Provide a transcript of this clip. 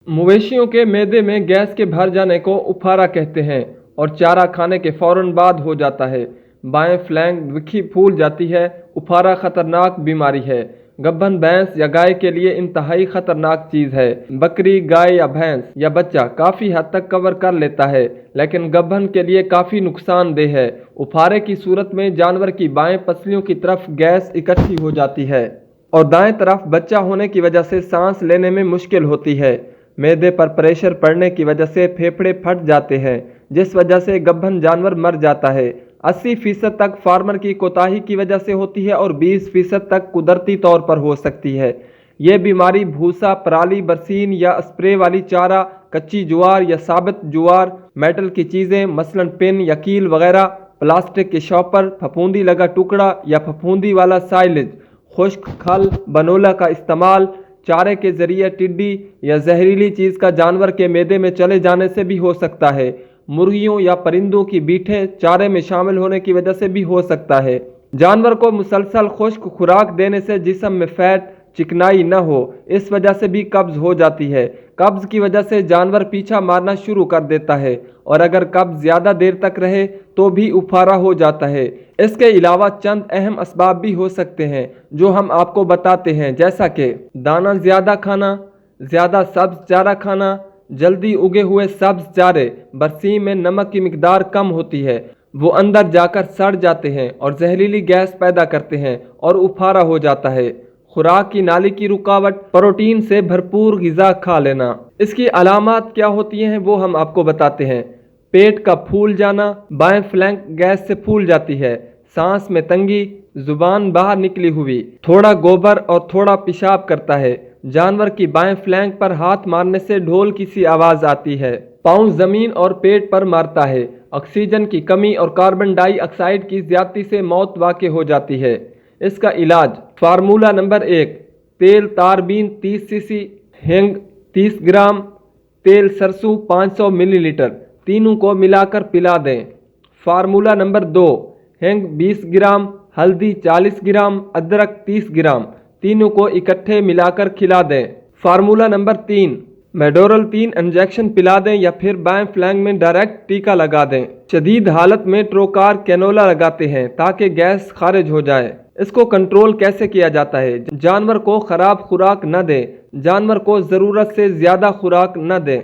मवेशियों के मैदे में गैस के भर जाने को उफारा कहते हैं और चारा खाने के फौरन बाद हो जाता है। बाएं फ्लैंक विखी फूल जाती है। उफारा खतरनाक बीमारी है। गब्बन भैंस या गाय के लिए इंतहाई खतरनाक चीज है। बकरी, गाय या भैंस या बच्चा काफी हद तक कवर कर लेता है, लेकिन गब्बन के लिए काफी नुकसानदेह है। उफारे की सूरत में जानवर की बाएं पसलियों की तरफ गैस इकट्ठी हो जाती है और दाएं तरफ बच्चा होने की वजह से सांस लेने में मुश्किल होती है। मैदे पर प्रेशर पड़ने की वजह से फेफड़े फट जाते हैं, जिस वजह से गब्बन जानवर मर जाता है। 80% तक फार्मर की कोताही की वजह से होती है और 20% तक कुदरती तौर पर हो सकती है। यह बीमारी भूसा, पराली, बरसीन या स्प्रे वाली चारा, कच्ची ज्वार या साबित ज्वार, मेटल की चीज़ें मसलन पिन या कील वगैरह, प्लास्टिक के शॉपर, फफूंदी लगा टुकड़ा या फफूंदी वाला साइलेज, खुश्क खल, बनोला का इस्तेमाल, चारे के जरिए टिड्डी या जहरीली चीज़ का जानवर के मैदे में चले जाने से भी हो सकता है। मुर्गियों या परिंदों की बीठें चारे में शामिल होने की वजह से भी हो सकता है। जानवर को मुसलसल खुश्क खुराक देने से जिस्म में फैट, चिकनाई न हो, इस वजह से भी कब्ज हो जाती है। कब्ज की वजह से जानवर पीछा मारना शुरू कर देता है और अगर कब्ज ज़्यादा देर तक रहे तो भी उफारा हो जाता है। इसके अलावा चंद अहम असबाब भी हो सकते हैं जो हम आपको बताते हैं, जैसा कि दाना ज़्यादा खाना, ज़्यादा सब्ज चारा खाना, जल्दी उगे हुए सब्ज चारे, बरसीम में नमक की मिकदार कम होती है, वो अंदर जाकर सड़ जाते हैं और जहरीली गैस पैदा करते हैं और उफारा हो जाता है। खुराक की नाली की रुकावट, प्रोटीन से भरपूर ग़िज़ा खा लेना। इसकी अलामात क्या होती हैं वो हम आपको बताते हैं। पेट का फूल जाना, बाएं फ्लैंक गैस से फूल जाती है, सांस में तंगी, जुबान बाहर निकली हुई, थोड़ा गोबर और थोड़ा पेशाब करता है। जानवर की बाएं फ्लैंक पर हाथ मारने से ढोल की सी आवाज़ आती है। पाँव ज़मीन और पेट पर मारता है। ऑक्सीजन की कमी और कार्बन डाइऑक्साइड की ज़्यादती से मौत वाक़ हो जाती है। इसका इलाज फार्मूला नंबर 1, तेल तारबीन 30 सीसी, हींग 30 ग्राम, तेल सरसों 500 मिलीलीटर, तीनों को मिलाकर पिला दें। फार्मूला नंबर 2, हींग 20 ग्राम, हल्दी 40 ग्राम, अदरक 30 ग्राम, तीनों को इकट्ठे मिलाकर खिला दें। फार्मूला नंबर 3, मेडोरल 3 इंजेक्शन पिला दें या फिर बाएं फ्लैंक में डायरेक्ट टीका लगा दें। शदीद हालत में ट्रोकार कैनोला लगाते हैं ताकि गैस खारिज हो जाए। इसको कंट्रोल कैसे किया जाता है? जानवर को खराब खुराक न दें। जानवर को ज़रूरत से ज़्यादा खुराक न दें।